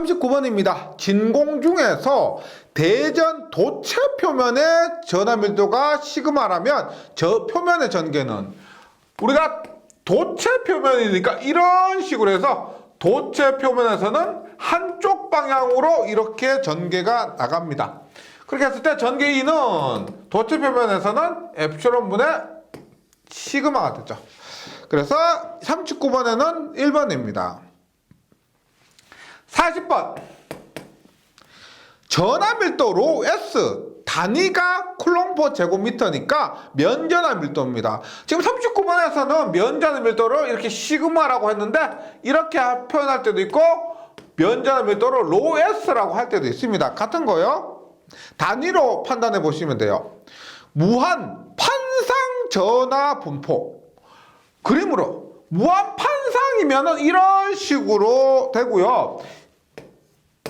39번입니다. 진공 중에서 대전 도체 표면의 전하 밀도가 시그마라면 저 표면의 전개는, 우리가 도체 표면이니까 이런 식으로 해서 도체 표면에서는 한쪽 방향으로 이렇게 전개가 나갑니다. 그렇게 했을 때 전개 E는 도체 표면에서는 엡실론분의 시그마가 되죠. 그래서 39번에는 1번입니다. 40번. 전하 밀도 로 S, 단위가 쿨롱/버 제곱미터니까 면전하 밀도입니다. 지금 39번에서는 면전하 밀도를 이렇게 시그마라고 했는데 이렇게 표현할 때도 있고 면전하 밀도를 로 S라고 할 때도 있습니다. 같은 거요. 단위로 판단해 보시면 돼요. 무한 판상 전하 분포. 그림으로 무한 판상이면은 이런 식으로 되고요.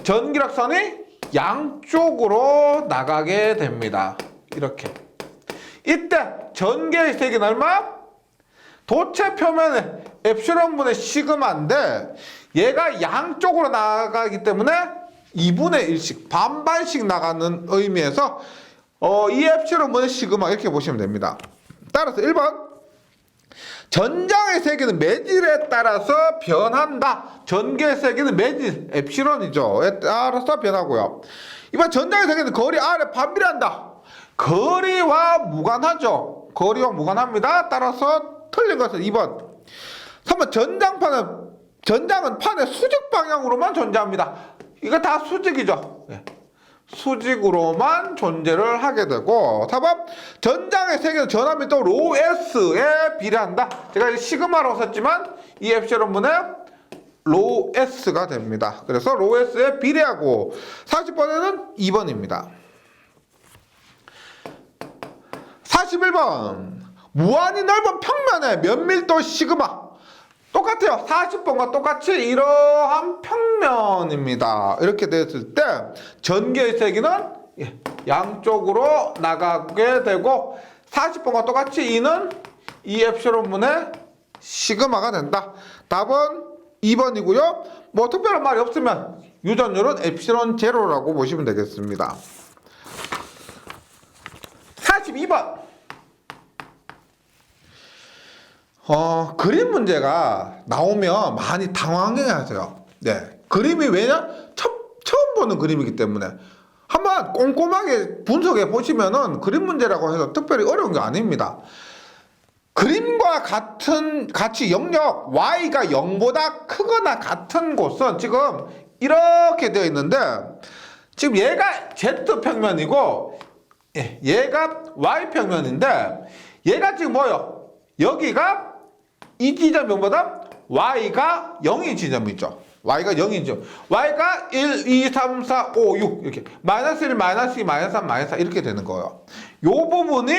전기력선이 양쪽으로 나가게 됩니다. 이렇게. 이때 전개의 세기는 얼마? 도체 표면의 엡실론분의 시그마인데 얘가 양쪽으로 나가기 때문에 2분의 1씩 반반씩 나가는 의미에서 이 엡실론분의 시그마 이렇게 보시면 됩니다. 따라서 1번. 전장의 세기는 매질에 따라서 변한다. 전개의 세기는 매질, 엡실론이죠. 따라서 변하고요. 이번 전장의 세기는 거리 R에 반비례한다. 거리와 무관하죠. 거리와 무관합니다. 따라서 틀린 것은 2번. 3번. 전장은 판의 수직 방향으로만 존재합니다. 이거 다 수직이죠. 수직으로만 존재를 하게 되고. 4번. 전장의 세기는 전하 밀도 로 S에 비례한다. 제가 시그마로 썼지만 이 엡실론분의 로 S가 됩니다. 그래서 로 S에 비례하고. 40번에는 2번입니다. 41번. 무한히 넓은 평면의 면밀도 시그마. 똑같아요. 40번과 똑같이 이러한 평면입니다. 이렇게 됐을 때 전개의 세기는 양쪽으로 나가게 되고 40번과 똑같이 E는 이 엡실론분의 시그마가 된다. 답은 2번이고요. 뭐 특별한 말이 없으면 유전율은 엡실론 제로라고 보시면 되겠습니다. 42번. 그림 문제가 나오면 많이 당황해 하세요. 네. 그림이 왜냐? 처음 보는 그림이기 때문에. 한번 꼼꼼하게 분석해 보시면은 그림 문제라고 해서 특별히 어려운 게 아닙니다. 그림과 같이 영역 y가 0보다 크거나 같은 곳은 지금 이렇게 되어 있는데 지금 얘가 z평면이고 얘가 y평면인데 얘가 지금 뭐예요? 여기가 이 지점 0보다 y가 0인 지점이죠. y가 0이죠. y가 1, 2, 3, 4, 5, 6 이렇게 마이너스 1, 마이너스 2, 마이너스 3, 마이너스 4 이렇게 되는 거예요. 요 부분이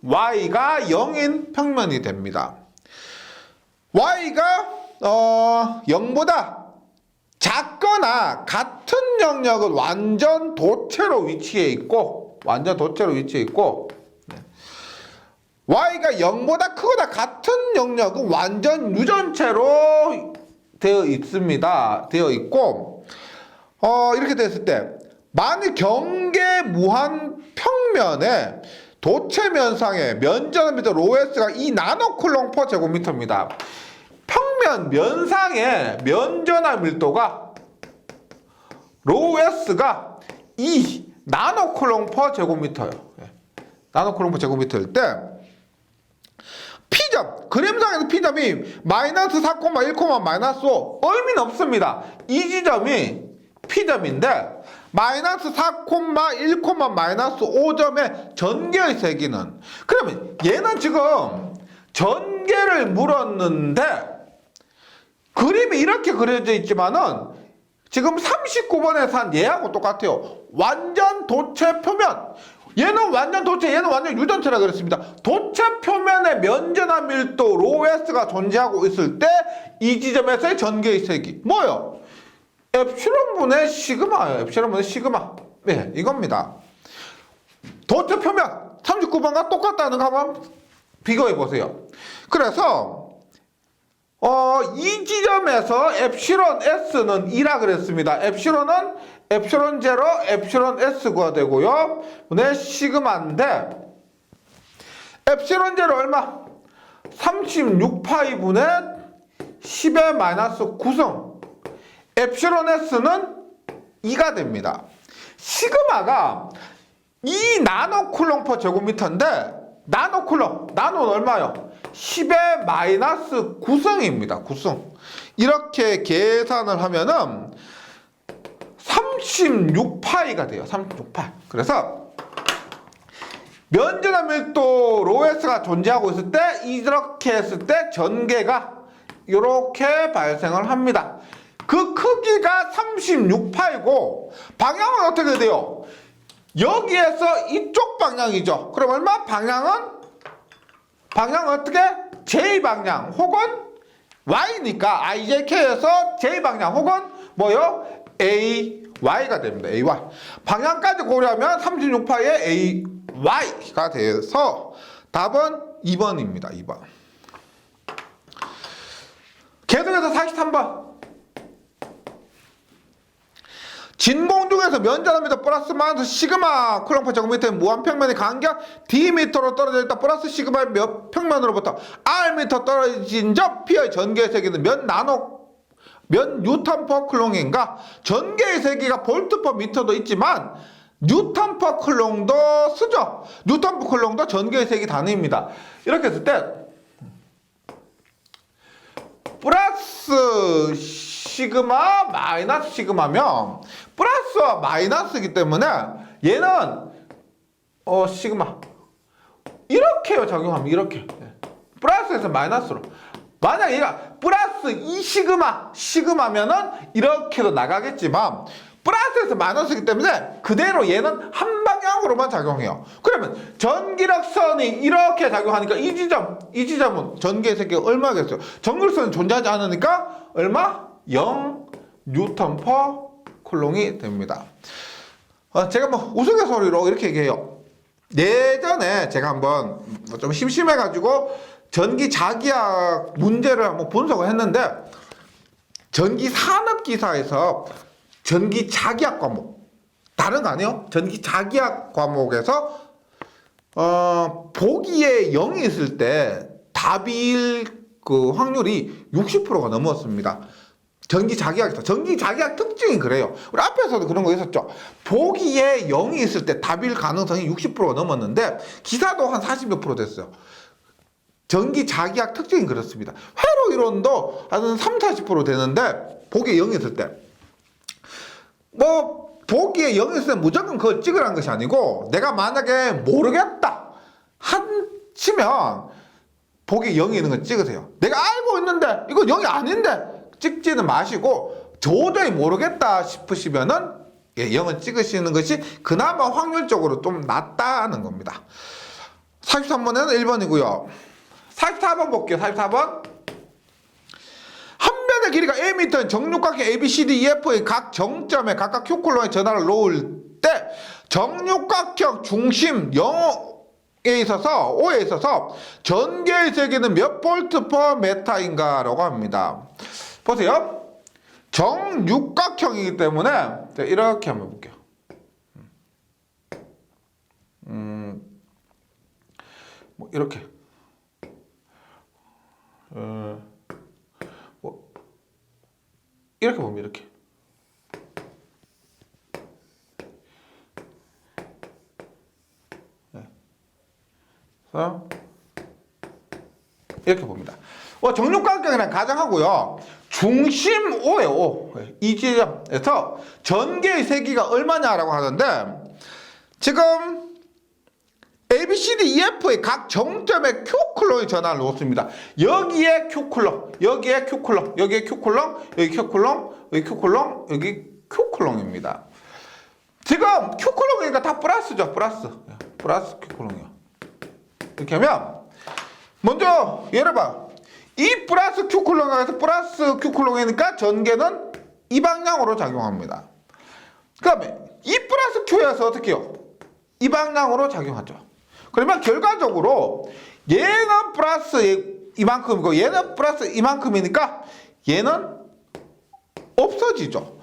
y가 0인 평면이 됩니다. y가 0보다 작거나 같은 영역은 완전 도체로 위치해 있고 y가 0보다 크거나 같은 영역은 완전 유전체로 되어 있고 이렇게 됐을 때 만일 경계 무한 평면에 도체 면상의 면전하 밀도 로 S가 2 나노쿨롱/퍼 제곱미터입니다. 평면 면상의 면전하 밀도가 로 S가 2 나노쿨롱/퍼 제곱미터예요. 나노쿨롱/퍼 제곱미터일 때 P점, 그림상에서 P점이 마이너스 4,1, 마이너스 5 의미는 없습니다. 이 지점이 P점인데 마이너스 4,1, 마이너스 5점의 전개의 세기는, 그러면 얘는 지금 전개를 물었는데 그림이 이렇게 그려져 있지만은 지금 39번에서 한 얘하고 똑같아요. 완전 도체 표면. 얘는 완전 도체, 얘는 완전 유전체라 그랬습니다. 도체 표면의 면전하 밀도 로 S가 존재하고 있을 때 이 지점에서의 전개의 세기 뭐요? 엡실론분의 시그마예요. 엡실론분의 시그마. 네, 이겁니다. 도체 표면 39번과 똑같다는 거 한번 비교해 보세요. 그래서 이 지점에서 엡실론 S는 2라 그랬습니다. 엡실론은 엡실론 제로, 엡실론 S가 되고요. 네, 시그마인데 엡실론 제로 얼마? 36파이분의 10의 마이너스 9승. 엡실론 S는 2가 됩니다. 시그마가 2 나노쿨롱 퍼 제곱미터인데 나노쿨롱, 나노는 얼마요? 10의 마이너스 9승입니다. 9승. 이렇게 계산을 하면은 36파이가 돼요. 36파이. 그래서 면전화 밀도 로에스가 존재하고 있을 때 이렇게 했을 때 전개가 이렇게 발생을 합니다. 그 크기가 36파이고 방향은 어떻게 돼요? 여기에서 이쪽 방향이죠. 그럼 얼마? 방향은 어떻게? J방향 혹은 Y니까 IJK에서 J방향 혹은 뭐요? AY가 됩니다. AY. 방향까지 고려하면 36파이의 AY가 돼서 답은 2번입니다. 2번. 계속해서 43번. 진공 중에서 면전화미터 플러스 마이너스 시그마 쿨롱 제곱미터의 무한평면의 간격 D미터로 떨어져 있다 플러스 시그마의 몇 평면으로부터 R미터 떨어진 점 P의 전개의 세기는 몇 뉴턴 퍼 쿨롱인가? 전개의 세기가 볼트 퍼 미터도 있지만 뉴턴 퍼 쿨롱도 쓰죠. 뉴턴 퍼 쿨롱도 전개의 세기 단위입니다. 이렇게 했을 때 플러스 시그마 마이너스 시그마면 플러스와 마이너스이기 때문에 얘는 시그마 이렇게요. 적용하면 이렇게 플러스에서 마이너스로. 만약 얘가 플러스 2 시그마면은 이렇게도 나가겠지만 플러스에서 마이너스이기 때문에 그대로 얘는 한 방향으로만 작용해요. 그러면 전기력선이 이렇게 작용하니까 이 지점은 전기의 세기가 얼마겠어요? 전기력선은 존재하지 않으니까 얼마? 0 뉴턴 퍼 쿨롱이 됩니다. 제가 뭐 우스갯소리로 이렇게 얘기해요. 예전에 제가 한번 좀 심심해가지고 전기 자기학 문제를 한번 분석을 했는데 전기 산업 기사에서 전기 자기학 과목 다른 거 아니에요? 전기 자기학 과목에서 보기에 0이 있을 때 답일 그 확률이 60%가 넘었습니다. 전기 자기학에서. 전기 자기학 특징이 그래요. 우리 앞에서도 그런 거 있었죠. 보기에 0이 있을 때 답일 가능성이 60%가 넘었는데 기사도 한 40몇 프로 됐어요. 전기 자기학 특징이 그렇습니다. 회로 이론도 한 30-40% 되는데 보기에 0이 있을 때 뭐 보기에 0이 있을 때 무조건 그걸 찍으라는 것이 아니고 내가 만약에 모르겠다 치면 보기에 0이 있는 걸 찍으세요. 내가 알고 있는데 이거 0이 아닌데 찍지는 마시고 도저히 모르겠다 싶으시면은 0을 찍으시는 것이 그나마 확률적으로 좀 낫다는 겁니다. 43번에는 1번이고요. 44번 볼게요. 44번. 한 면의 길이가 Am인 정육각형 ABCDEF의 각 정점에 각각 Q쿨롱의 전하를 놓을 때 정육각형 중심 0에 있어서 O에 있어서 전개의 세기는 몇 볼트 퍼 메타인가 라고 합니다. 보세요. 정육각형이기 때문에 이렇게 한번 볼게요. 뭐 이렇게 뭐 이렇게 보면 이렇게 이렇게 봅니다. 정육각형이랑 가정하고요. 중심 O예요. O. 이 지점에서 전개의 세기가 얼마냐라고 하는데 지금 ABCDEF의 각 정점에 Q쿨롱의 전하를 놓습니다. 여기에 Q쿨롱, 여기에 Q쿨롱, 여기에 Q쿨롱, 여기 Q쿨롱, 여기 Q쿨롱, 여기 Q쿨롱입니다. 지금 Q쿨롱이니까 다 플러스죠. 플러스 Q쿨롱이요. 이렇게 하면 먼저 예를 봐. 이 플러스 Q쿨롱에서 플러스 Q쿨롱이니까 전개는 이 방향으로 작용합니다. 그 다음에 이 플러스 Q에서 어떻게 해요? 이 방향으로 작용하죠. 그러면 결과적으로 얘는 플러스 이만큼이고 얘는 플러스 이만큼이니까 얘는 없어지죠.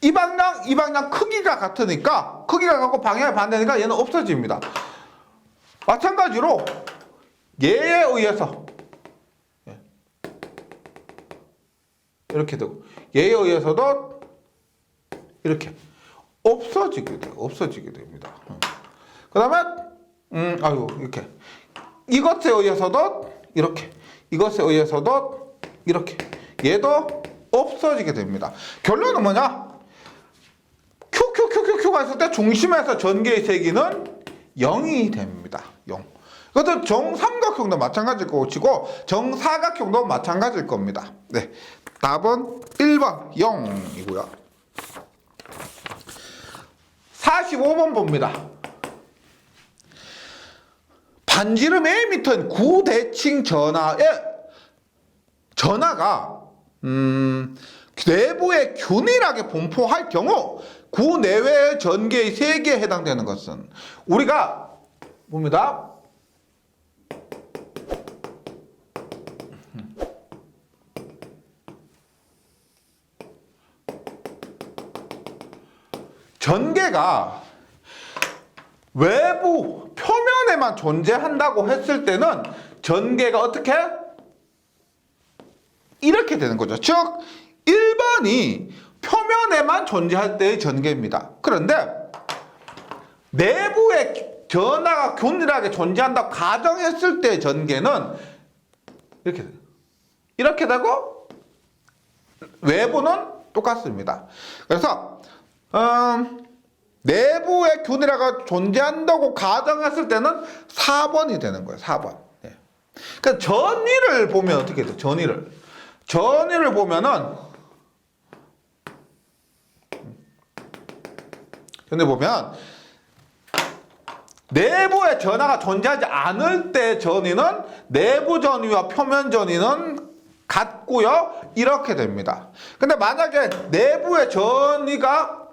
이 방향 크기가 같으니까 크기가 같고 방향이 반대니까 얘는 없어집니다. 마찬가지로 얘에 의해서 이렇게 되고 얘에 의해서도 이렇게 없어지게 됩니다. 그 다음에 이렇게 이것에 의해서도 이렇게 이것에 의해서도 이렇게 얘도 없어지게 됩니다. 결론은 뭐냐? QQQQQ가 있을 때 중심에서 전개의 세기는 0이 됩니다. 0. 그것은 정삼각형도 마찬가지일 것이고 정사각형도 마찬가지일 겁니다. 네, 답은 1번 0이고요. 45번 봅니다. 반지름 Am인 구대칭 전하가 내부에 균일하게 분포할 경우 구 내외의 전개의 세기에 해당되는 것은 우리가 봅니다. 전개가 외부 표면에만 존재한다고 했을 때는 전개가 어떻게? 이렇게 되는 거죠. 즉 1번이 표면에만 존재할 때의 전개입니다. 그런데 내부에 전하가 균일하게 존재한다고 가정했을 때의 전개는 이렇게 되고 외부는 똑같습니다. 그래서 내부에 균일하게 존재한다고 가정했을 때는 4번이 되는 거예요. 4번. 네. 그러니까 전위를 보면 어떻게 돼요? 전위를 보면은 내부에 전하가 존재하지 않을 때 전위는 내부 전위와 표면 전위는 같고요. 이렇게 됩니다. 근데 만약에 내부에 전하가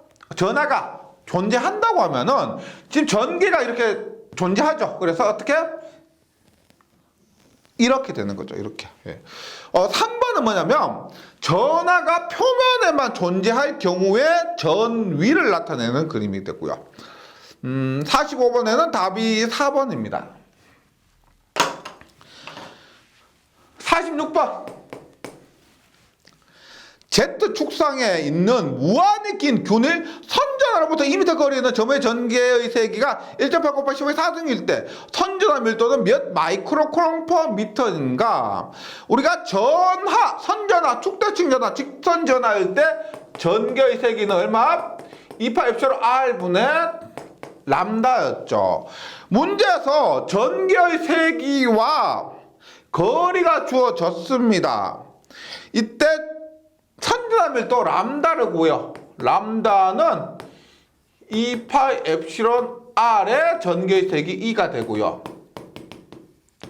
존재한다고 하면은 지금 전기가 이렇게 존재하죠. 그래서 어떻게? 이렇게 되는 거죠. 이렇게. 3번은 뭐냐면 전하가 표면에만 존재할 경우에 전위를 나타내는 그림이 되고요. 45번에는 답이 4번입니다. 46번. Z축상에 있는 무한히 긴 균일 선전하로부터 2m 거리에 있는 점의 전개의 세기가 1.8 곱하기 10의 4등일 때 선전화 밀도는 몇 마이크로 쿨롱 퍼 미터인가? 우리가 선전화, 축대칭 전화, 직선 전화일 때 전개의 세기는 얼마? 2파 엡실론 R분의 람다였죠. 문제에서 전개의 세기와 거리가 주어졌습니다. 이때 선전화 밀도 람다를 구해요. 람다는 2파이 엡실론 R의 전개의 세기 2가 되고요.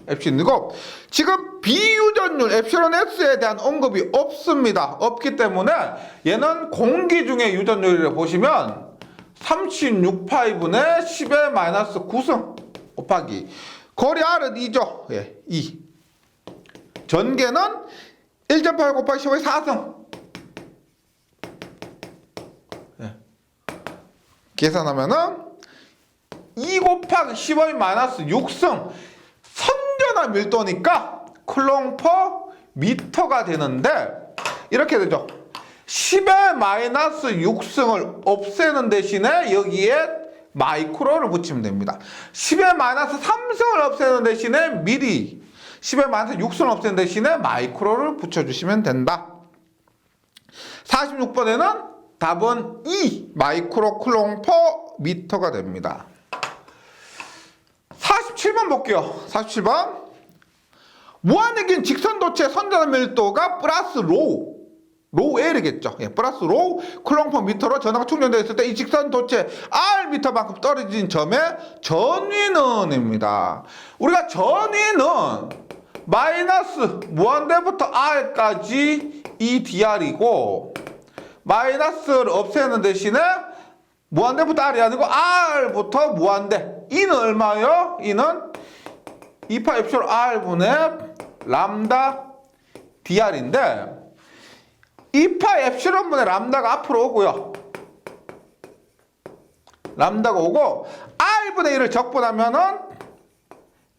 엡실론이고 지금 비유전율 엡실론 S에 대한 언급이 없습니다. 없기 때문에 얘는 공기 중의 유전율을 보시면 36파이분의 10의 마이너스 9승 곱하기 거리 R은 2죠. 예, 2. 전개는 1.8 곱하기 10의 4승. 계산하면은 2 곱하기 10의 마이너스 6승 선전화 밀도니까 쿨롱 퍼 미터가 되는데 이렇게 되죠. 10의 마이너스 6승을 없애는 대신에 여기에 마이크로를 붙이면 됩니다. 10의 마이너스 3승을 없애는 대신에 미리 10의 마이너스 6승을 없애는 대신에 마이크로를 붙여주시면 된다. 46번에는 답은 2 마이크로 쿨롱 퍼 미터가 됩니다. 47번 볼게요. 47번. 무한히 긴 직선도체 선전화 밀도가 플러스 로우 L이겠죠. 예, 플러스 로우 쿨롱 퍼 미터로 전하가 충전되어 있을 때 이 직선도체 R 미터만큼 떨어진 점의 전위는입니다. 우리가 전위는 마이너스 무한대부터 R까지 이 DR이고 마이너스를 없애는 대신에 무한대부터 R이 아니고 R부터 무한대. 이는 얼마예요? 이는 2파 엡실론 R분의 람다 dr인데 2파 엡실론분의 람다가 앞으로 오고요. 람다가 오고 r분의 1을 적분하면은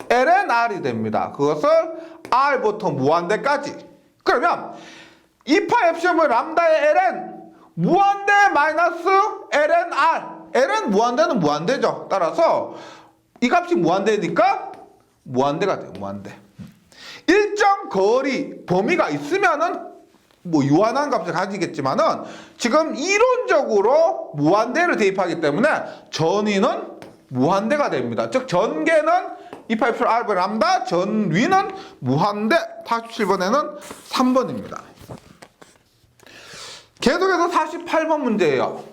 ln r이 됩니다. 그것을 r부터 무한대까지. 그러면 2파 엡실론분의 람다의 ln 무한대 마이너스 ln r. ln 무한대는 무한대죠. 따라서 이 값이 무한대니까 무한대가 돼요. 무한대. 일정 거리 범위가 있으면은 뭐 유한한 값을 가지겠지만은 지금 이론적으로 무한대를 대입하기 때문에 전위는 무한대가 됩니다. 즉 전개는 2파 엡실론 r 분의 람다, 전위는 무한대. 47번에는 3번입니다. 계속해서 48번 문제예요.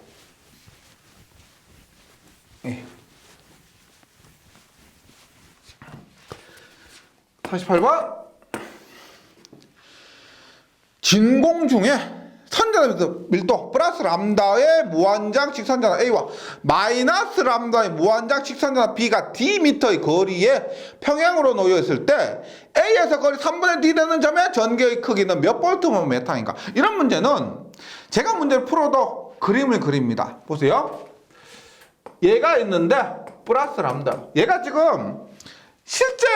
48번. 진공 중에 선자의 밀도 플러스 람다의 무한장 직선자나 A와 마이너스 람다의 무한장 직선자나 B가 D미터의 거리에 평행으로 놓여 있을 때 A에서 거리 3분의 D 되는 점의 전개의 크기는 몇 볼트면 몇 항인가? 이런 문제는 제가 문제를 풀어도 그림을 그립니다. 보세요. 얘가 있는데 플러스 람다. 얘가 지금 실제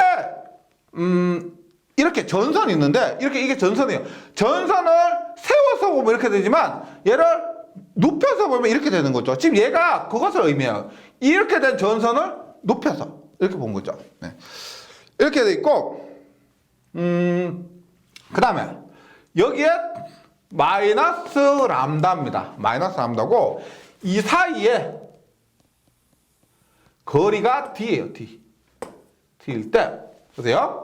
이렇게 전선이 있는데 이게 전선이에요. 전선을 세워서 보면 이렇게 되지만 얘를 눕혀서 보면 이렇게 되는 거죠. 지금 얘가 그것을 의미해요. 이렇게 된 전선을 눕혀서 이렇게 본 거죠. 네. 이렇게 돼 있고 그 다음에 여기에 마이너스 람다입니다. 마이너스 람다고 이 사이에 거리가 D예요. D일 때 보세요.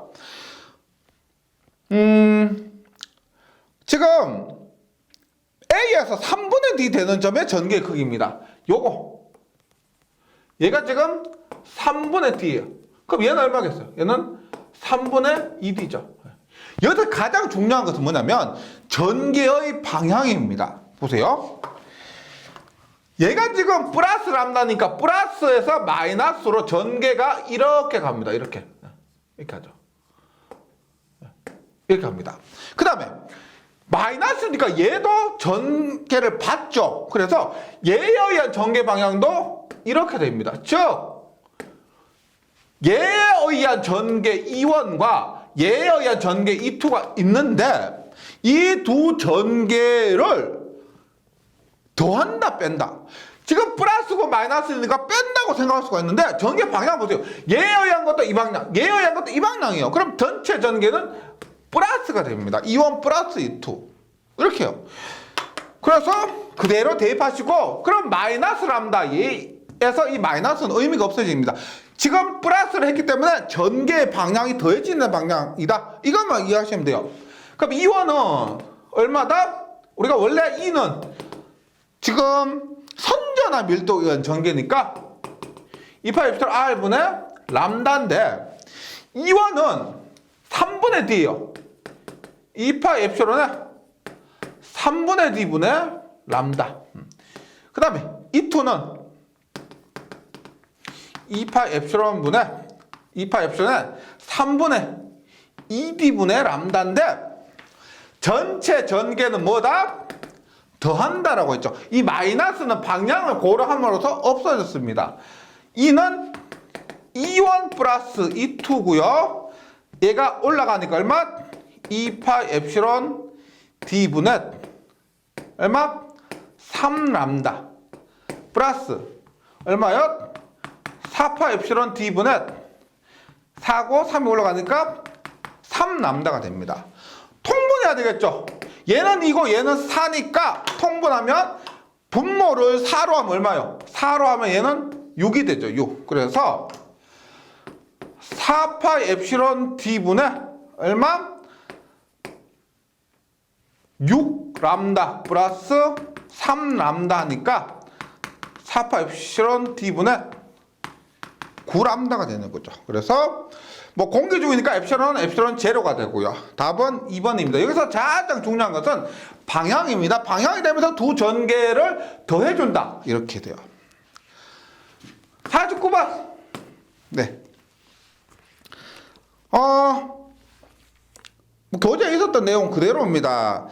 지금 A에서 3분의 D 되는 점의 전개의 크기입니다. 요거 얘가 지금 3분의 D예요. 그럼 얘는 얼마겠어요? 얘는 3분의 2D죠. 여기서 가장 중요한 것은 뭐냐면 전개의 방향입니다. 보세요. 얘가 지금 플러스 람다니까 플러스에서 마이너스로 전개가 이렇게 갑니다. 이렇게 하죠. 이렇게 합니다. 그 다음에 마이너스니까 얘도 전개를 받죠. 그래서 얘에 의한 전개 방향도 이렇게 됩니다. 즉 얘에 의한 전개 E1과 얘에 의한 전개 E2가 있는데 이 두 전개를 더한다 뺀다. 지금 플러스고 마이너스니까 뺀다고 생각할 수가 있는데 전개 방향 보세요. 얘에 의한 것도 이 방향, 얘에 의한 것도 이 방향이에요. 그럼 전체 전개는 플러스가 됩니다. E1 플러스 E2 이렇게요. 그래서 그대로 대입하시고 그럼 마이너스 람다에서 이 마이너스는 의미가 없어집니다. 지금 플러스를 했기 때문에 전개의 방향이 더해지는 방향이다. 이것만 이해하시면 돼요. 그럼 E1은 얼마다? 우리가 원래 E는 지금 선전화 밀도에 의한 전개니까 2파 엡실론 R분의 람다인데 E1은 3분의 D예요. 2파 엡실론의 3분의 D분의 람다. 그 다음에 E2는 2파 엡실론의 3분의 2D분의 람다인데 전체 전개는 뭐다? 더한다라고 했죠. 이 마이너스는 방향을 고려함으로써 없어졌습니다. E는 E1 플러스 E2고요. 얘가 올라가니까 얼마? 2파 엡실론 D분의 얼마? 3람다 플러스 얼마요? 4파 엡실론 D분의 4고 3이 올라가니까 3람다가 됩니다. 통분해야 되겠죠. 얘는 2고 얘는 4니까 통분하면 분모를 4로 하면 얼마요? 4로 하면 얘는 6이 되죠. 6. 그래서 4파 엡실론 D분의 얼마? 6람다 플러스 3람다 하니까 4파 엡실론 D분의 9람다가 되는 거죠. 그래서 뭐 공개중이니까 엡실론 제로가 되고요. 답은 2번입니다. 여기서 가장 중요한 것은 방향입니다. 방향이 되면서 두 전개를 더해준다. 이렇게 돼요. 49번. 네. 뭐 교재에 있었던 내용 그대로입니다.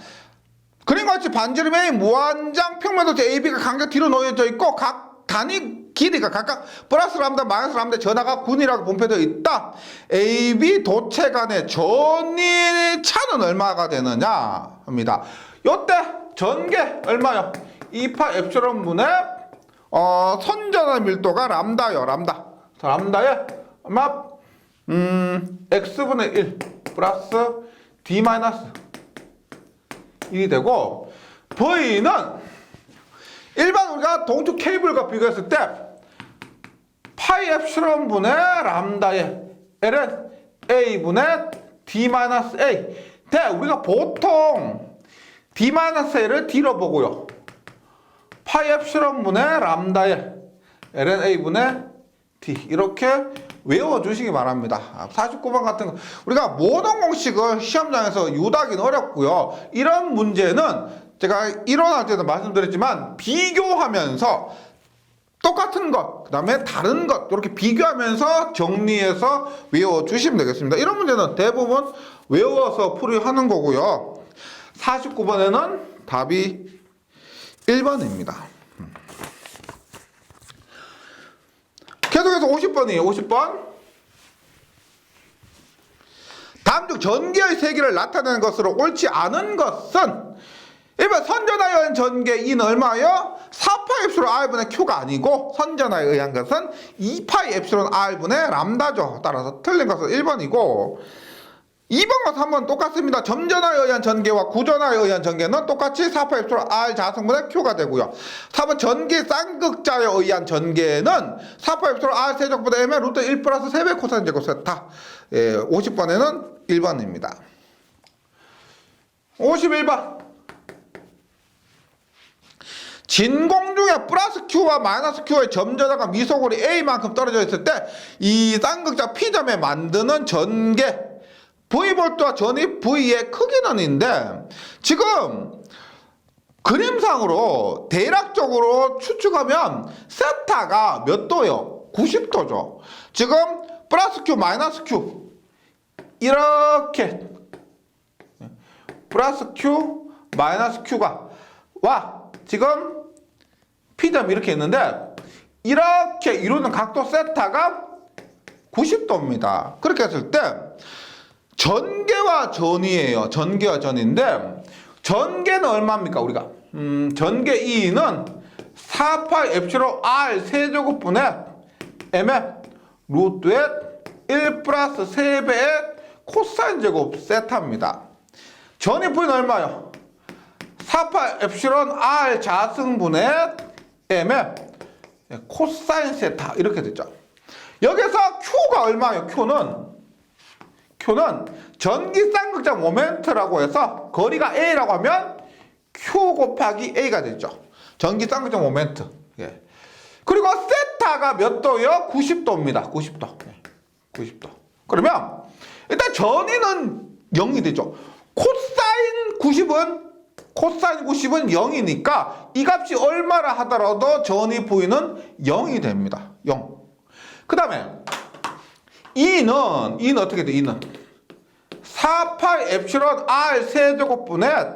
그림과 같이 반지름 A 무한장 평면도체 AB가 각각 뒤로 놓여져 있고 각 단위 길이가 각각 플러스 람다 마이너스 람다 전하가 9이라고 분포되어 있다. AB 도체 간의 전위 차는 얼마가 되느냐 합니다. 요때 전개 얼마요? 2파 엡실론 분의 선전의 밀도가 람다요. 람다에 얼마? x분의 1 플러스 d 마이너스 1이 되고, V는 일반 우리가 동축 케이블과 비교했을 때 파이 엡실론 분의 람다에 L은 A분의 D-A. 우리가 보통 D-A를 D로 보고요. 파이 엡실론 분의 람다에 L은 A분의 D. 이렇게 외워주시기 바랍니다. 49번 같은 거 우리가 모든 공식을 시험장에서 유도하기는 어렵고요. 이런 문제는 제가 이론할 때도 말씀드렸지만 비교하면서 똑같은 것, 그 다음에 다른 것 이렇게 비교하면서 정리해서 외워주시면 되겠습니다. 이런 문제는 대부분 외워서 풀이하는 거고요. 49번에는 답이 1번입니다. 계속해서 50번이에요. 50번. 다음 중 전개의 세기를 나타내는 것으로 옳지 않은 것은 1번 선전하여 전개 E는 얼마예요? 4파이 엡실론 R분의 Q가 아니고 선전하에 의한 것은 2파이 엡실론 R분의 람다죠. 따라서 틀린 것은 1번이고 2번과 3번 똑같습니다. 점전하에 의한 전개와 구전하에 의한 전개는 똑같이 4파이 엡실론 R 자승분의 Q가 되고요. 4번 전개 쌍극자에 의한 전개는 4파이 엡실론 R 세제곱분의 M의 루트 1 플러스 3배 코사인 제곱 세타. 50번에는 1번입니다. 51번. 진공 중에 플러스 Q와 마이너스 Q의 점전하가 미소골이 A만큼 떨어져 있을 때 이 쌍극자 P점에 만드는 전개 V볼트와 전위 V의 크기는 인데 지금 그림상으로 대략적으로 추측하면 세타가 몇 도요? 90도죠. 지금 플러스 Q 마이너스 Q 이렇게 플러스 Q 마이너스 Q가 지금 P점 이렇게 있는데 이렇게 이루는 각도 세타가 90도입니다. 그렇게 했을 때 전개와 전이에요. 전개와 전인데 전개는 얼마입니까? 우리가 전개 E는 4파이 엡실론 R 세제곱분의 M의 루트의 1 플러스 3배의 코사인 제곱 세타입니다. 전이 V는 얼마요? 4파이 엡실론 R 자승분의 M의 코사인 세타 이렇게 됐죠. 여기서 Q가 얼마예요? Q는 전기 쌍극자 모멘트라고 해서 거리가 A라고 하면 Q 곱하기 A가 되죠. 전기 쌍극자 모멘트. 예. 그리고 세타가 몇 도요? 90도입니다. 90도. 90도. 그러면 일단 전위는 0이 되죠. 코사인 90은 0이니까 이 값이 얼마라 하더라도 전위 V는 0이 됩니다. 0. 그 다음에 E는 어떻게 돼? E는 4파이 엡실론 R 세제곱분의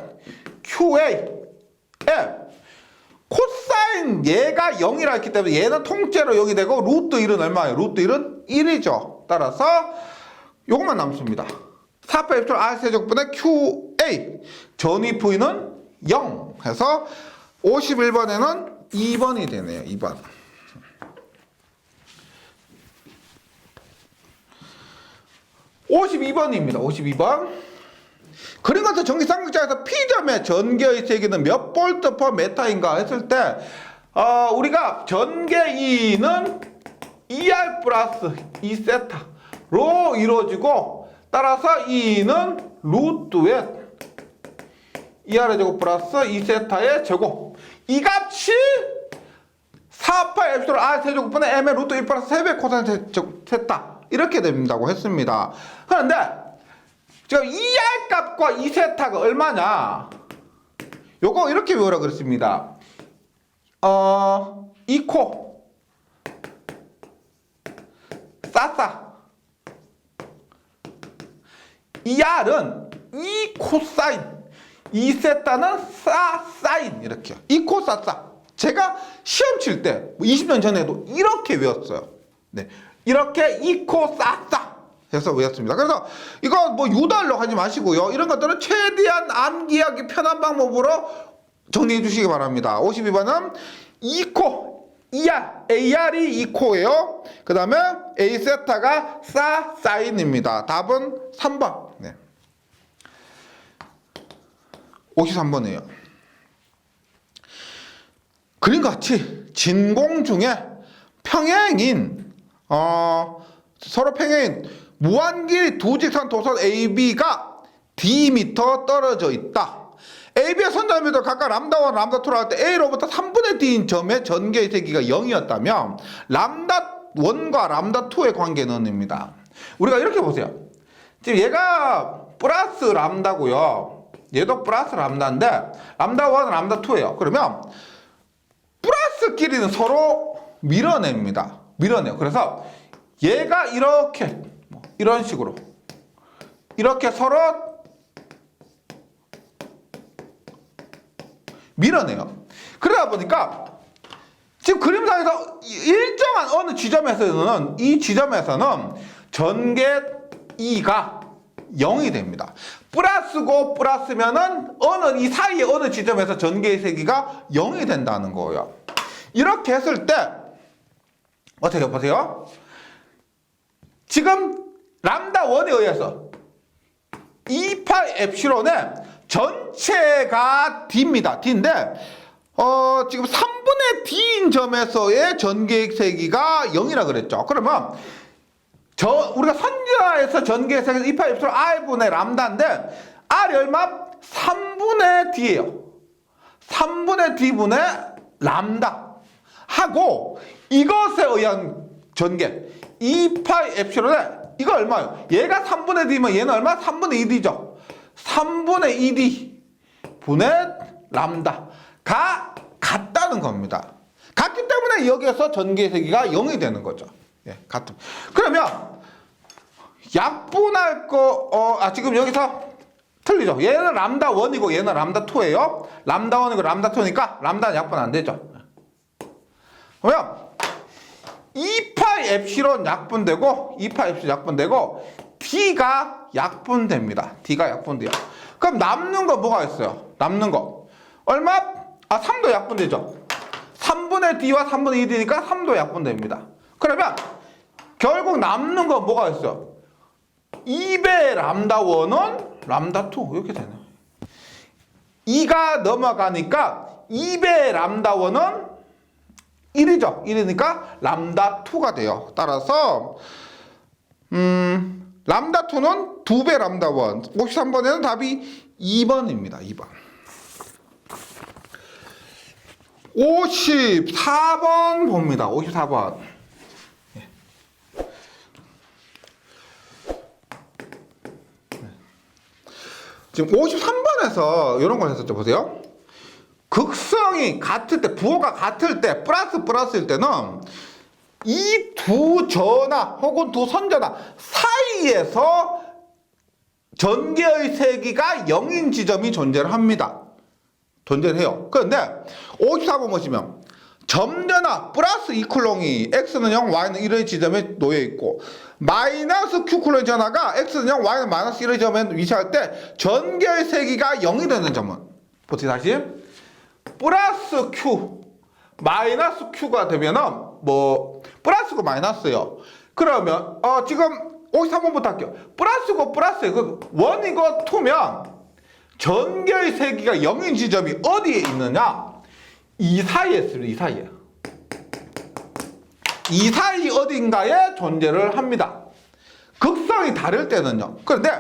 QA 코사인 얘가 0이라 했기 때문에 얘는 통째로 0이 되고 루트 1은 얼마예요? 루트 1은 1이죠. 따라서 요것만 남습니다. 4파이 엡실론 R 세제곱분의 QA 전위 V는 0 해서 51번에는 2번이 되네요. 2번. 52번입니다. 52번. 그림 같은 전기 쌍극자에서 P점의 전개의 세기는 몇 볼트 퍼 메타인가 했을 때 우리가 전개 E는 ER 플러스 2세타로 이루어지고 따라서 E는 루트의 ER의 제곱 플러스 2세타의 제곱 이 값이 4파이 엡실론 R 세제곱분의 M의 루트 1 플러스 3배 코사인 세타 이렇게 된다고 했습니다. 그런데 지금 ER 값과 이세타가 얼마냐? 요거 이렇게 외우라 그랬습니다. 이코 싸싸 ER은 이 코사인, 이 세타는 사인 이렇게요. 이 코사사. 제가 시험 칠 때 20년 전에도 이렇게 외웠어요. 네, 이렇게 이 코사사 해서 외웠습니다. 그래서 이거 뭐 유달로 하지 마시고요. 이런 것들은 최대한 암기하기 편한 방법으로 정리해 주시기 바랍니다. 52번은 이코, AR이 이코예요. 그 다음에 A 세타가 사인입니다. 답은 3번. 네. 53번이에요. 그림같이 진공 중에 평행인 서로 평행인 무한길이 두 직선 도선 AB가 D미터 떨어져 있다. AB의 선점미터 각각 람다1, 람다2를 할 때 A로부터 3분의 D인 점의 전개의 세기가 0이었다면 람다1과 람다2의 관계는입니다. 우리가 이렇게 보세요. 지금 얘가 플러스 람다고요. 얘도 플러스 람다인데 람다1, 람다2예요. 그러면 플러스끼리는 서로 밀어냅니다. 밀어내요. 그래서 얘가 이렇게 이런 식으로 이렇게 서로 밀어내요. 그러다 보니까 지금 그림상에서 일정한 어느 지점에서는 이 지점에서는 전개 E가 0이 됩니다. 플러스고 플러스면은 이 사이에 어느 지점에서 전개의 세기가 0이 된다는 거예요. 이렇게 했을 때 어떻게 보세요? 지금 람다1에 의해서 2파이 엡실론의 전체가 D입니다. D인데 지금 3분의 D인 점에서의 전개의 세기가 0이라 그랬죠. 그러면 우리가 선자에서 전개의 세기는 2파이 엡실론 R분의 람다인데 R이 얼마? 3분의 D예요. 3분의 D분의 람다 하고 이것에 의한 전개 2파이 엡실론에 이거 얼마예요? 얘가 3분의 D면 얘는 얼마? 3분의 2D죠. 3분의 2D 분의 람다가 같다는 겁니다. 같기 때문에 여기에서 전개의 세기가 0이 되는 거죠. 예, 같은. 그러면 약분할 지금 여기서 틀리죠. 얘는 람다1이고 얘는 람다2예요. 람다1이고 람다2니까 람다는 약분 안 되죠. 그러면 2파이 엡실론 약분되고 2파이 엡실론 약분되고 D가 약분됩니다. D가 약분돼요. 그럼 남는 거 뭐가 있어요? 남는 거 얼마? 3도 약분되죠. 3분의 D와 3분의 2D니까 3도 약분됩니다. 그러면 결국 남는 거 뭐가 있어요? 2배 람다1은 람다2 이렇게 되네요. 2가 넘어가니까 2배 람다1은 1이죠. 1이니까 람다2가 돼요. 따라서 람다2는 2배 람다1. 53번에는 답이 2번입니다. 2번. 54번 봅니다. 54번. 지금 53번에서 이런 걸 했었죠. 보세요. 극성이 같을 때, 부호가 같을 때, 플러스일 때는 이 두 전화 혹은 두 선전화 사이에서 전개의 세기가 0인 지점이 존재를 합니다. 존재를 해요. 그런데 54번 보시면 점전화 플러스 2쿨롱이 x는 0, y는 1의 지점에 놓여 있고 마이너스 q쿨롱의 전화가 x는 0, y는 마이너스 1의 지점에 위치할 때 전개의 세기가 0이 되는 점은 보세요. 다시 플러스 q 마이너스 q가 되면은 플러스고 마이너스예요. 그러면 지금 53번부터 할게요. 플러스고 플러스예요. 그 1이고 2면 전개의 세기가 0인 지점이 어디에 있느냐? 이 사이에 있습니다. 이 사이에. 이 사이 어딘가에 존재를 합니다. 극성이 다를 때는요. 그런데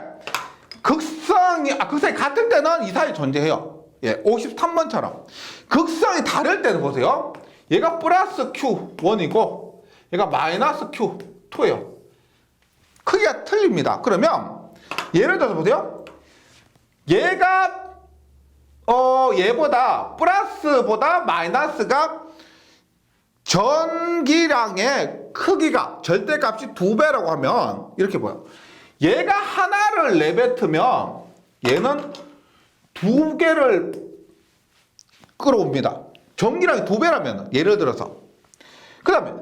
극성이 같을 때는 이 사이에 존재해요. 예, 53번처럼. 극성이 다를 때는 보세요. 얘가 플러스 Q1이고 얘가 마이너스 Q2예요. 크기가 틀립니다. 그러면 예를 들어서 보세요. 얘가 얘보다 플러스보다 마이너스가 전기량의 크기가 절대값이 2배라고 하면 이렇게 보여. 얘가 하나를 내뱉으면 얘는 2개를 끌어옵니다. 전기량이 2배라면 예를 들어서. 그 다음에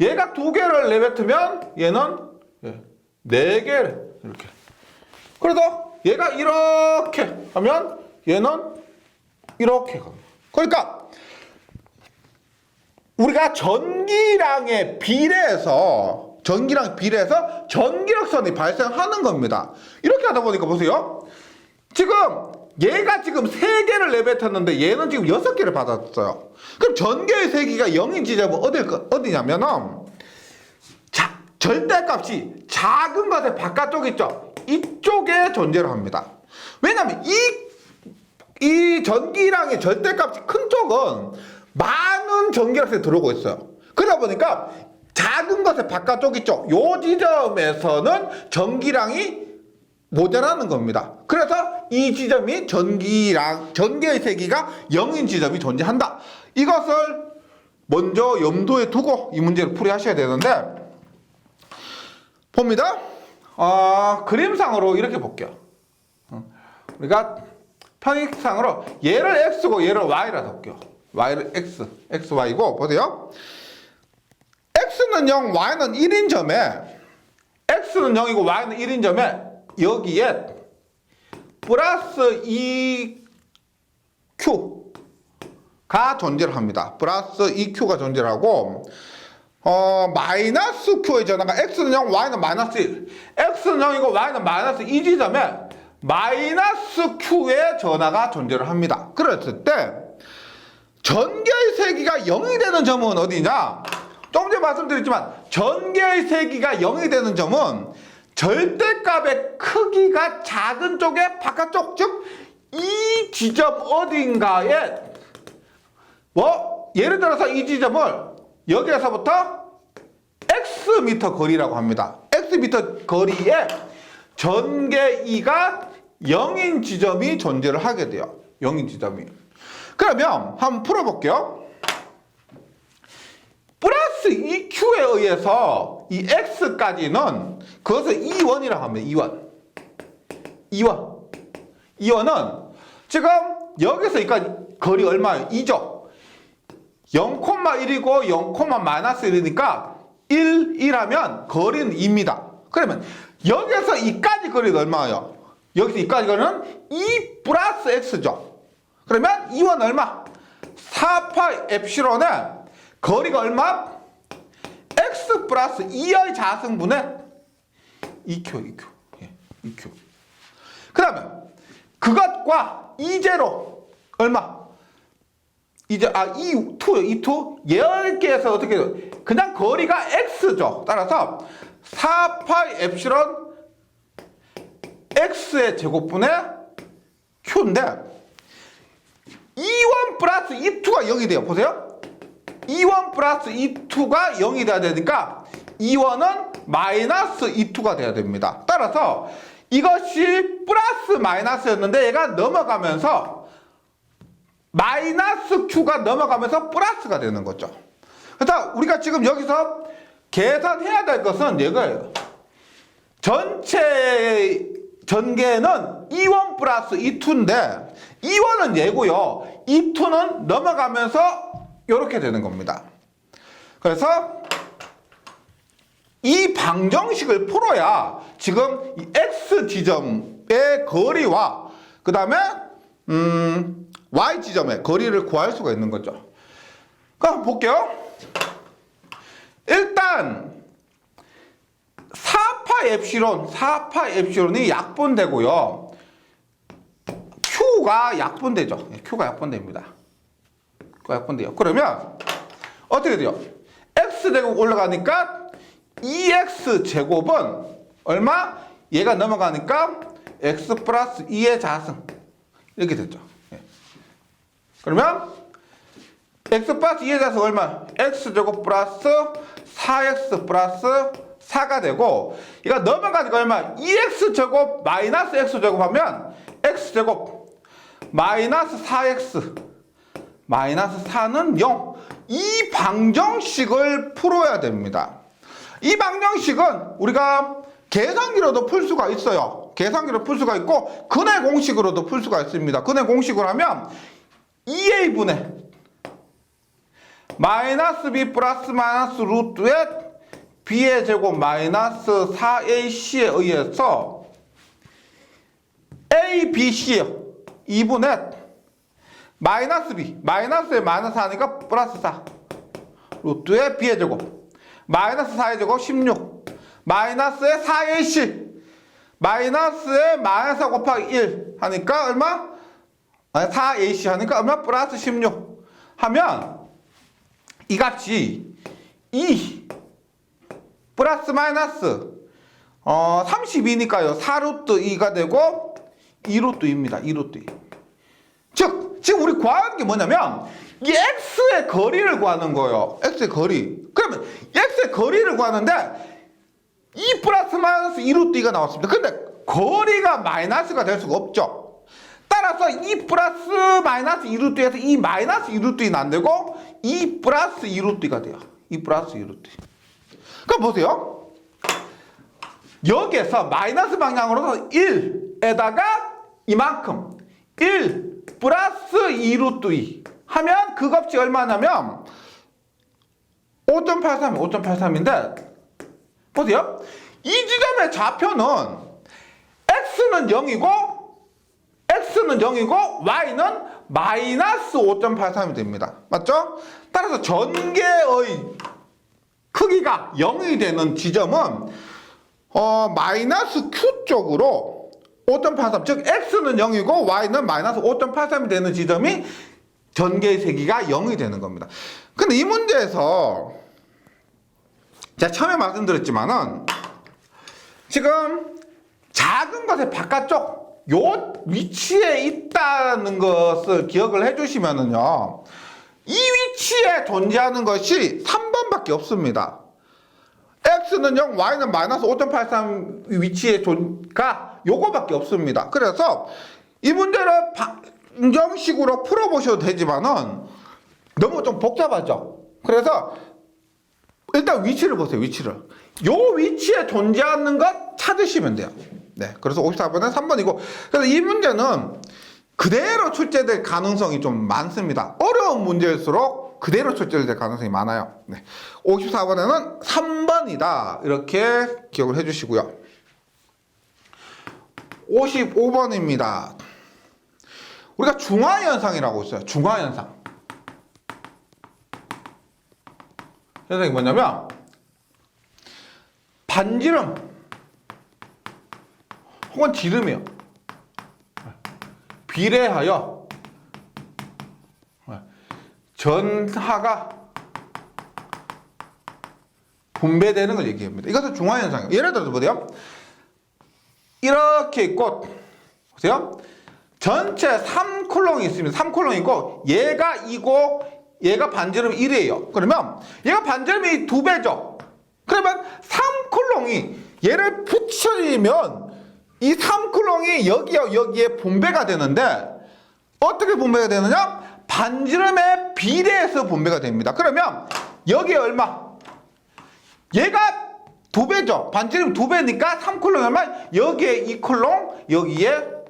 얘가 2개를 내뱉으면 얘는 4개를 이렇게. 그래서 얘가 이렇게 하면 얘는 이렇게 갑니다. 그러니까 우리가 전기량에 비례해서 전기력선이 발생하는 겁니다. 이렇게 하다 보니까 보세요. 지금 얘가 지금 3개를 내뱉었는데 얘는 지금 6개를 받았어요. 그럼 전개의 세기가 0인 지점은 어디냐면은 절대값이 작은 것의 바깥쪽 있죠. 이쪽에 존재를 합니다. 왜냐하면 이 전기량의 절대값이 큰 쪽은 많은 전기력이 들어오고 있어요. 그러다 보니까 작은 것의 바깥쪽 있죠. 요 지점에서는 전기량이 모자라는 겁니다. 그래서 이 지점이 전기의 세기가 0인 지점이 존재한다. 이것을 먼저 염두에 두고 이 문제를 풀이하셔야 되는데, 봅니다. 그림상으로 이렇게 볼게요. 우리가 편익상으로 얘를 x고 얘를 y라 볼게요. y를 x, y고 보세요. x는 0, y는 1인 점에 x는 0이고 y는 1인 점에 여기에 플러스 2q가 존재를 합니다. 플러스 2q가 존재를 하고 마이너스 q의 전화가 x는 0, y는 마이너스 1. x는 0이고 y는 마이너스 2 지점에 마이너스 q의 전화가 존재를 합니다. 그랬을 때 전개의 세기가 0이 되는 점은 어디냐? 조금 전에 말씀드렸지만 전개의 세기가 0이 되는 점은 절대값의 크기가 작은 쪽의 바깥쪽, 즉 이 지점 어딘가에 예를 들어서 이 지점을 여기에서부터 x미터 거리라고 합니다. x미터 거리에 전개이가 0인 지점이 존재를 하게 돼요. 0인 지점이. 그러면 한번 풀어볼게요. 플러스 2q에 의해서 이 x까지는 그것을 2원이라고 합니다. 2원은 지금 여기서 여기까지 거리 얼마예요? 2죠. 0,1이고 0,-1이니까 1하면 거리는 2입니다. 그러면 여기서 2까지 거리는 얼마예요? 여기서 2까지 거리는 2 플러스 x죠. 그러면 2원 얼마? 4파이 엡실론에 거리가 얼마? x 플러스 2의 자승분의 2q. 그 다음에 그것과 이제로 얼마? 이제 2, 10개에서 어떻게 돼요? 그냥 거리가 x죠. 따라서 4파이 엡실론 x의 제곱분의 q인데 2원 플러스 2,2가 0이 돼요. 보세요. 2원 플러스 2,2가 0이 돼야 되니까 2원은 마이너스 2,2가 돼야 됩니다. 따라서 이것이 플러스 마이너스였는데 얘가 넘어가면서 마이너스 q가 넘어가면서 플러스가 되는 거죠. 그래서 우리가 지금 여기서 계산해야 될 것은 이거예요. 전체 전개는 2원 플러스 2,2인데 2원은 얘고요. 2,2는 넘어가면서 이렇게 되는 겁니다. 그래서 이 방정식을 풀어야 지금 이 x 지점의 거리와 그 다음에 y 지점의 거리를 구할 수가 있는 거죠. 그럼 볼게요. 일단 4파 엡실론이 약분되고요. q가 약분되죠. q가 약분됩니다. q가 약분돼요. 그러면 어떻게 돼요? x제곱 올라가니까 2x 제곱은 얼마? 얘가 넘어가니까 x 플러스 2의 자승 이렇게 됐죠. 그러면 x 플러스 2의 자승 얼마? x 제곱 플러스 4x 플러스 4가 되고 얘가 넘어가니까 얼마? 2x 제곱 마이너스 x 제곱 하면 x 제곱 마이너스 4x 마이너스 4는 0. 이 방정식을 풀어야 됩니다. 이 방정식은 우리가 계산기로도 풀 수가 있어요. 있죠. 계산기로 풀 수가 있고 근해 공식으로도 풀 수가 있습니다. 근해 공식으로 하면 2a분의 마이너스 b 플러스 마이너스 루트의 b의 제곱 마이너스 4ac에 의해서 a, b, c요. 2분의 마이너스 b, 마이너스에 마이너스 하니까 플러스 4 루트의 b의 제곱 마이너스 4의 제곱 16 마이너스에 4ac 마이너스에 마이너스 곱하기 1 하니까 얼마? 4ac 하니까 얼마? 플러스 16 하면 이 값이 2 플러스 마이너스 32니까요 4루트 2가 되고 2루트 2입니다. 2루트 2. 즉 지금 우리 구하는 게 뭐냐면 이 x의 거리를 구하는 거예요. x의 거리. 그러면 x의 거리를 구하는데 2 플러스 마이너스 2루트 2가 나왔습니다. 근데 거리가 마이너스가 될 수가 없죠. 따라서 2 플러스 마이너스 2루트 2에서 2 마이너스 2루트 2는 안 되고 2 플러스 2루트 2가 돼요. 2 플러스 2루트 2. 그럼 보세요. 여기에서 마이너스 방향으로서 1에다가 이만큼 1 플러스 2루트 2 하면 그 값이 얼마냐면 5.83, 5.83인데 보세요. 이 지점의 좌표는 x는 0이고 y는 마이너스 5.83이 됩니다. 맞죠? 따라서 전개의 크기가 0이 되는 지점은 마이너스 q 쪽으로 5.83, 즉 x는 0이고 y는 마이너스 5.83이 되는 지점이 전개의 세기가 0이 되는 겁니다. 근데 이 문제에서 제가 처음에 말씀드렸지만은 지금 작은 것의 바깥쪽 요 위치에 있다는 것을 기억을 해주시면은요, 이 위치에 존재하는 것이 3번밖에 없습니다. x는 0, y는 마이너스 5.83 위치에 요거밖에 없습니다. 그래서 이 문제를 방정식으로 풀어보셔도 되지만은 너무 좀 복잡하죠. 그래서 일단 위치를 보세요. 위치를. 요 위치에 존재하는 것 찾으시면 돼요. 네. 그래서 54번은 3번이고. 그래서 이 문제는 그대로 출제될 가능성이 좀 많습니다. 어려운 문제일수록 그대로 출제될 가능성이 많아요. 네. 54번에는 3번이다. 이렇게 기억을 해주시고요. 55번입니다. 우리가 중화현상이라고 있어요. 중화현상. 현상이 뭐냐면 반지름 혹은 지름이요. 비례하여 전하가 분배되는 걸 얘기합니다. 이것은 중화현상이에요. 예를 들어서 보세요. 이렇게 있고 보세요. 전체 3쿨롱이 있습니다. 3쿨롱이 있고 얘가 2고 얘가 반지름 1이에요. 그러면 얘가 반지름이 2배죠. 그러면 3쿨롱이 얘를 붙여주면 이 3쿨롱이 여기에 분배가 되는데 어떻게 분배가 되느냐? 반지름에 비례해서 분배가 됩니다. 그러면 여기에 얼마? 얘가 2배죠. 반지름 2배니까 3쿨롱이 얼마? 여기에 2쿨롱, 여기에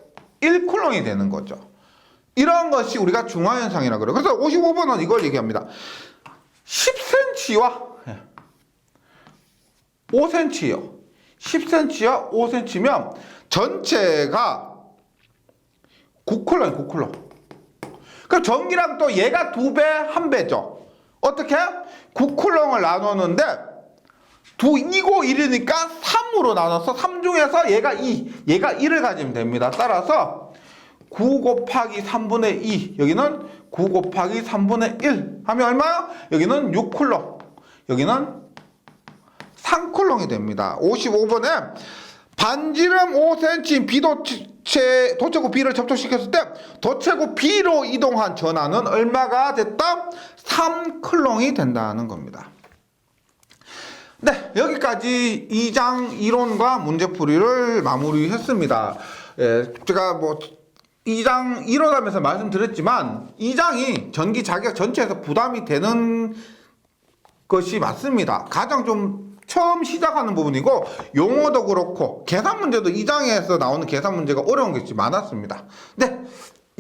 1쿨롱이 되는 거죠. 이런 것이 우리가 중화현상이라고 그래요. 그래서 55번은 이걸 얘기합니다. 10cm와 5cm요. 10cm와 5cm면 전체가 9쿨롱, 9쿨롱. 그럼 전기랑 또 얘가 2배, 1배죠. 어떻게? 9쿨롱을 나누는데 2고 1이니까 3으로 나눠서 3 중에서 얘가 2, 얘가 1을 가지면 됩니다. 따라서 9 곱하기 3분의 2, 여기는 9 곱하기 3분의 1 하면 얼마요? 여기는 6쿨롱, 여기는 3쿨롱이 됩니다. 55번에 반지름 5cm 도체구 B를 접촉시켰을 때 도체구 B로 이동한 전하는 얼마가 됐다? 3쿨롱이 된다는 겁니다. 네, 여기까지 2장 이론과 문제풀이를 마무리했습니다. 예, 제가 뭐 2장 이론하면서 말씀드렸지만 2장이 전기 자격 전체에서 부담이 되는 것이 맞습니다. 가장 좀 처음 시작하는 부분이고 용어도 그렇고 계산 문제도 이 장에서 나오는 계산 문제가 어려운 것이 많았습니다. 네,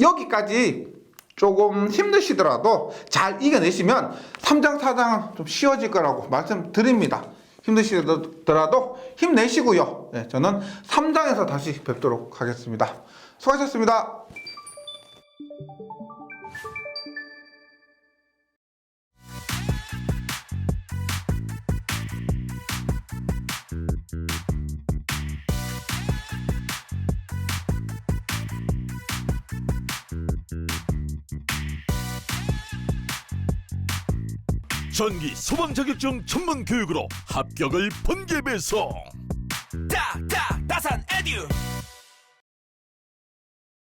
여기까지 조금 힘드시더라도 잘 이겨내시면 3장 4장은 좀 쉬워질 거라고 말씀드립니다. 힘드시더라도 힘내시고요. 네, 저는 3장에서 다시 뵙도록 하겠습니다. 수고하셨습니다. 전기 소방 자격증 전문 교육으로 합격을 번개 배송. 딱딱 따산 에듀